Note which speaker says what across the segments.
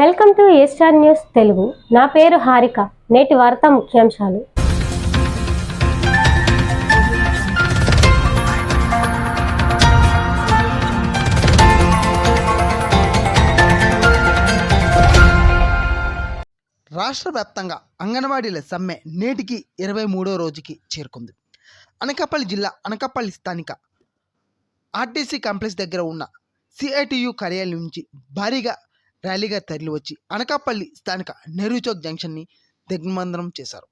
Speaker 1: Welcome to A star news Telugu. నా పేరు హారిక. నేటి వార్తా ముఖ్యాంశాలు.
Speaker 2: రాష్ట్ర వ్యాప్తంగా అంగన్వాడీల సమ్మె నేటికి 23వ రోజుకి చేరుకుంది. అనకాపల్లి జిల్లా అనకాపల్లి స్థానిక ఆర్టీసీ కాంప్లెక్స్ దగ్గర ఉన్న సిఐటియు కార్యాలయం నుంచి భారీగా ర్యాలీగా తరలివచ్చి అనకాపల్లి స్థానిక నెహ్రూ చౌక్ జంక్షన్ని దిగ్బంధనం చేశారు.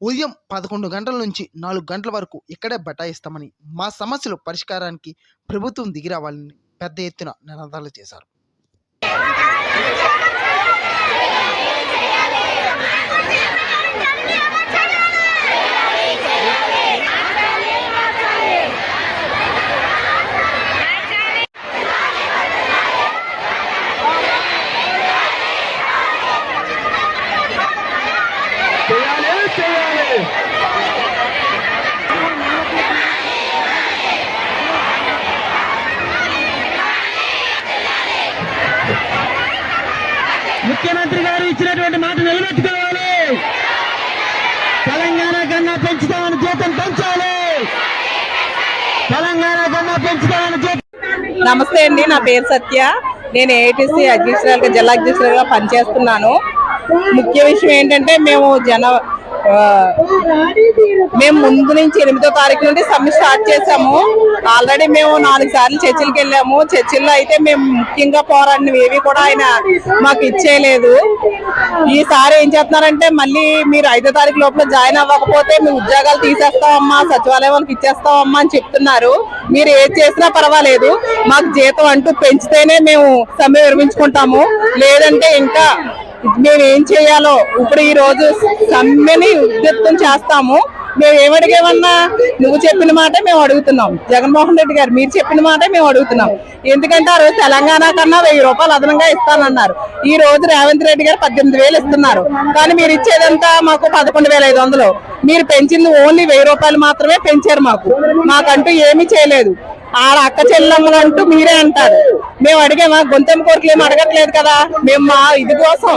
Speaker 2: ఉదయం 11 గంటల నుంచి 4 గంటల వరకు ఇక్కడే బటాయిస్తామని, మా సమస్యలు పరిష్కారానికి ప్రభుత్వం దిగిరావాలని పెద్ద ఎత్తున నినాదాలు చేశారు.
Speaker 3: ముఖ్యమంత్రి గారు ఇచ్చినటువంటి మాట నిలబెట్టుకోవాలి. తెలంగాణ కన్నా పెంచుతామని జీతం పెంచాలి. తెలంగాణ కన్నా పెంచుతామని జీతం.
Speaker 4: నమస్తే అండి, నా పేరు సత్య. నేను ఏఐటీసీ అధ్యక్షురాలుగా జిల్లా అధ్యక్షులుగా పనిచేస్తున్నాను. ముఖ్య విషయం ఏంటంటే మేము ముందు నుంచి 8వ తారీఖు నుండి సమ్మె స్టార్ట్ చేసాము. ఆల్రెడీ మేము 4 సార్లు చర్చిలకు వెళ్ళాము. చర్చిల్లో అయితే మేము ముఖ్యంగా పోరాడినవి ఏవి కూడా ఆయన మాకు ఇచ్చేయలేదు. ఈసారి ఏం చేస్తున్నారంటే, మళ్ళీ మీరు 5వ తారీఖు లోపల జాయిన్ అవ్వకపోతే మీ ఉద్యోగాలు తీసేస్తామమ్మా, సచివాలయం వాళ్ళకి ఇచ్చేస్తామమ్మా అని చెప్తున్నారు. మీరు ఏది చేసినా పర్వాలేదు, మాకు జీతం అంటూ పెంచితేనే మేము సమ్మె విరమించుకుంటాము. లేదంటే ఇంకా మేము ఏం చేయాలో ఇప్పుడు ఈ రోజు సమ్మెని ఉధృతం చేస్తాము. మేము ఏమడిగేమన్నా, నువ్వు చెప్పిన మాట మేము అడుగుతున్నాం. జగన్మోహన్ రెడ్డి గారు మీరు చెప్పిన మాట మేము అడుగుతున్నాం. ఎందుకంటే ఆ రోజు తెలంగాణ కన్నా 1000 రూపాయలు అదనంగా ఇస్తానన్నారు. ఈ రోజు రేవంత్ రెడ్డి గారు 18,000 ఇస్తున్నారు. కానీ మీరు ఇచ్చేదంతా మాకు 11,500. మీరు పెంచింది ఓన్లీ 1000 రూపాయలు మాత్రమే పెంచారు. మాకంటూ ఏమీ చేయలేదు. ఆడ అక్క చెల్లెమ్మలు అంటూ మీరే అంటారు. మేము అడిగామా? గొంతెమ్మ కోరికలు ఏమి అడగట్లేదు కదా. మేము మా ఇది కోసం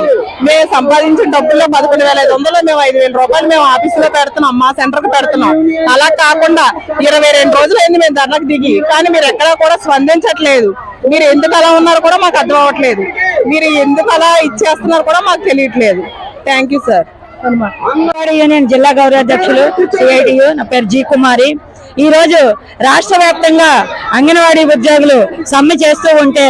Speaker 4: మేము సంపాదించిన డబ్బుల్లో 11,500 మేము 5,000 రూపాయలు మేము ఆఫీసులో పెడుతున్నాం, మా సెంటర్ కు పెడుతున్నాం. అలా కాకుండా 22 రోజులు అయింది మేము ధర్నాకు దిగి, కానీ మీరు ఎక్కడా కూడా స్పందించట్లేదు. మీరు ఎందుకు అలా ఉన్నారో కూడా మాకు అర్థం అవ్వట్లేదు. మీరు ఎందుకు అలా ఇచ్చేస్తున్నారు కూడా మాకు తెలియట్లేదు. Thank you sir.
Speaker 3: Anganwadi union జిల్లా గౌరవాధ్యక్షులు సిఐటియు. నా పేరు జి కుమారి. ఈ రోజు రాష్ట్ర వ్యాప్తంగా అంగన్వాడీ ఉద్యోగులు సమ్మె చేస్తూ ఉంటే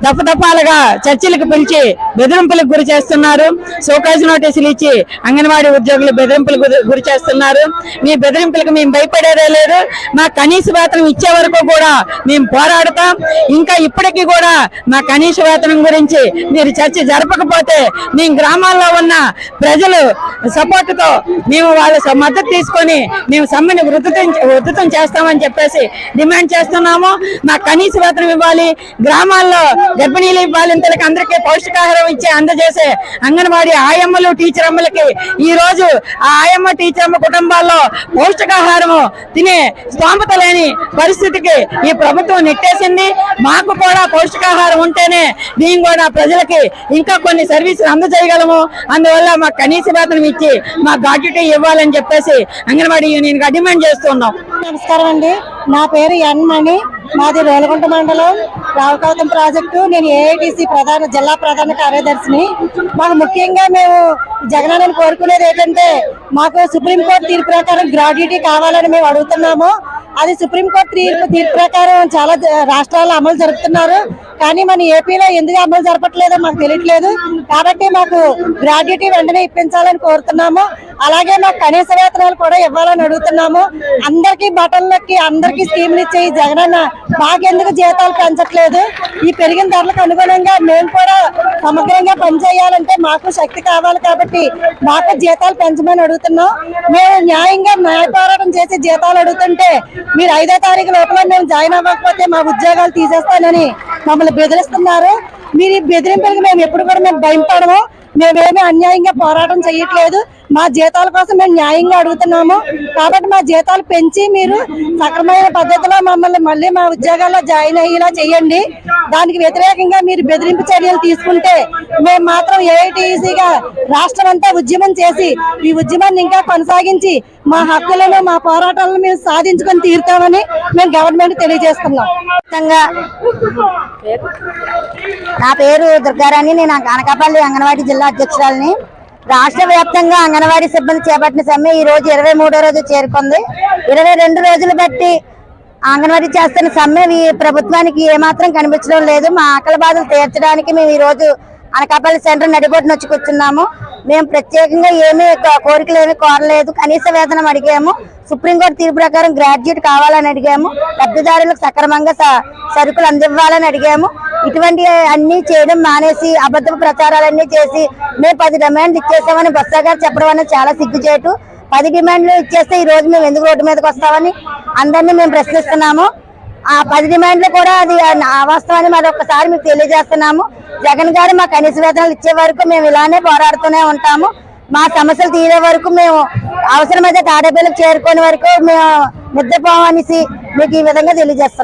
Speaker 3: దఫదఫాలుగా చర్చలకు పిలిచి బెదిరింపులకు గురి చేస్తున్నారు. షోకాజ్ నోటీసులు ఇచ్చి అంగన్వాడీ ఉద్యోగులు బెదిరింపులకు గురి చేస్తున్నారు. మీ బెదిరింపులకు మేము భయపడేదే లేదు. మా కనీస వేతనం ఇచ్చే వరకు కూడా మేము పోరాడతాం. ఇంకా ఇప్పటికీ కూడా మా కనీస వేతనం గురించి మీరు చర్చ జరపకపోతే మేము గ్రామాల్లో ఉన్న ప్రజలు సపోర్టుతో మేము వాళ్ళ మద్దతు తీసుకొని మేము సమ్మెను ఉధృతం చేస్తామని చెప్పేసి డిమాండ్ చేస్తున్నాము. మా కనీస వేతనం ఇవ్వాలి. గ్రామాల్లో గర్భిణీలు బాలింతలకు అందరికీ పౌష్టికాహారం అందజేసే అంగన్వాడీ ఆయమ్మలు, టీచర్ అమ్మలకి ఈ రోజు ఆ ఆయమ్మ, టీచర్ అమ్మ కుటుంబాల్లో పౌష్టికాహారము తినే స్తోమత లేని పరిస్థితికి ఈ ప్రభుత్వం నెట్టేసింది. మాకు కూడా పౌష్టికాహారం ఉంటేనే మేము కూడా ప్రజలకి ఇంకా కొన్ని సర్వీసులు అందజేయగలము. అందువల్ల మా కనీస వేతనం ఇచ్చి మా గ్రాట్యుటీ ఇవ్వాలని చెప్పేసి అంగన్వాడీ యూనియన్ గా డిమాండ్ చేస్తున్నాం.
Speaker 5: నమస్కారం అండి, నా పేరు ఎన్ మణి. మాది రేలగుంట మండలం రావుకావతం ప్రాజెక్టు. నేను ఏఐటీసీ జిల్లా ప్రధాన కార్యదర్శిని. మాకు ముఖ్యంగా మేము జగనన్నని కోరుకునేది ఏంటంటే, మాకు సుప్రీంకోర్టు తీర్పు ప్రకారం గ్రాడ్యుటీ కావాలని మేము అడుగుతున్నాము. అది సుప్రీంకోర్టు తీర్పు ప్రకారం చాలా రాష్ట్రాల్లో అమలు జరుపుతున్నారు. కానీ మన ఏపీలో ఎందుకు అమలు జరపట్లేదో మాకు తెలియట్లేదు. కాబట్టి మాకు గ్రాడ్యుటీ వెంటనే ఇప్పించాలని కోరుతున్నాము. అలాగే మాకు కనీస వేతనాలు కూడా ఇవ్వాలని అడుగుతున్నాము. అందరికీ బటన్లకి అందరికీ స్కీములు ఇచ్చే ఈ జగనన్న మాకెందుకు జీతాలు పెంచట్లేదు? ఈ పెరిగిన ధరలకు అనుగుణంగా మేము కూడా సమగ్రంగా పనిచేయాలంటే మాకు శక్తి కావాలి. కాబట్టి మాకు జీతాలు పెంచమని అడుగుతున్నాం. మేము న్యాయంగా న్యాయ పోరాటం చేసి జీతాలు అడుగుతుంటే మీరు 5వ తారీఖు లోపల మేము జాయిన్ అవ్వకపోతే మా ఉద్యోగాలు తీసేస్తానని మమ్మల్ని బెదిరిస్తున్నారు. మీరు ఈ బెదిరింపులకు మేము ఎప్పుడు కూడా మేము భయపడము. మేమేమి అన్యాయంగా పోరాటం చేయట్లేదు. మా జీతాల కోసం మేము న్యాయంగా అడుగుతున్నాము. కాబట్టి మా జీతాలు పెంచి మీరు సక్రమైన పద్ధతిలో మమ్మల్ని మళ్ళీ మా ఉద్యోగాల్లో జాయిన్ అయ్యేలా చేయండి. దానికి వ్యతిరేకంగా మీరు బెదిరింపు చర్యలు తీసుకుంటే మేము మాత్రం ఏఐటీసీగా రాష్ట్రం అంతా ఉద్యమం చేసి ఈ ఉద్యమాన్ని ఇంకా కొనసాగించి మా హక్కులను మా పోరాటాలను మేము సాధించుకొని తీరుతామని మేము గవర్నమెంట్ తెలియజేస్తున్నాం.
Speaker 6: నా పేరు దుర్గారాణి. నేను అనకాపల్లి అంగన్వాడీ జిల్లా అధ్యక్షురాలని. రాష్ట్ర వ్యాప్తంగా అంగన్వాడీ సిబ్బంది చేపట్టిన సమ్మె ఈ రోజు 23వ రోజు చేరుకుంది. 22 రోజులు బట్టి అంగన్వాడీ చేస్తున్న సమ్మె ఈ ప్రభుత్వానికి ఏమాత్రం కనిపించడం లేదు. మా ఆకలి బాధలు తీర్చడానికి మేము ఈ రోజు అనకాపల్లి సెంటర్ నడిబొట్టును వచ్చి కూర్చున్నాము. మేము ప్రత్యేకంగా ఏమీ కోరికలు ఏమీ కోరలేదు. కనీస వేతనం అడిగాము. సుప్రీంకోర్టు తీర్పు ప్రకారం గ్రాడ్యుయేట్ కావాలని అడిగాము. లబ్ధిదారులకు సక్రమంగా సరుకులు అందివ్వాలని అడిగాము. ఇటువంటి అన్ని చేయడం మానేసి అబద్ధపు ప్రచారాలన్నీ చేసి మేము 10 డిమాండ్లు ఇచ్చేసామని బొత్స గారు చెప్పడం అనేది చాలా సిగ్గుచేటు. 10 డిమాండ్లు ఇచ్చేస్తే ఈ రోజు మేము ఎందుకు రోడ్డు మీదకి వస్తామని అందరినీ మేము ప్రశ్నిస్తున్నాము. ఆ 10 డిమాండ్లు కూడా అది అవాస్తవాన్ని మరొకసారి మీకు తెలియజేస్తున్నాము. జగన్ గారు మా కనీస వేతనాలు ఇచ్చే వరకు మేము ఇలానే పోరాడుతూనే ఉంటాము. మా సమస్యలు తీరే వరకు మేము అవసరమైతే తాడేపల్లికి చేరుకునే వరకు మేము నిద్రపోవనేసి మీకు ఈ విధంగా తెలియజేస్తాం.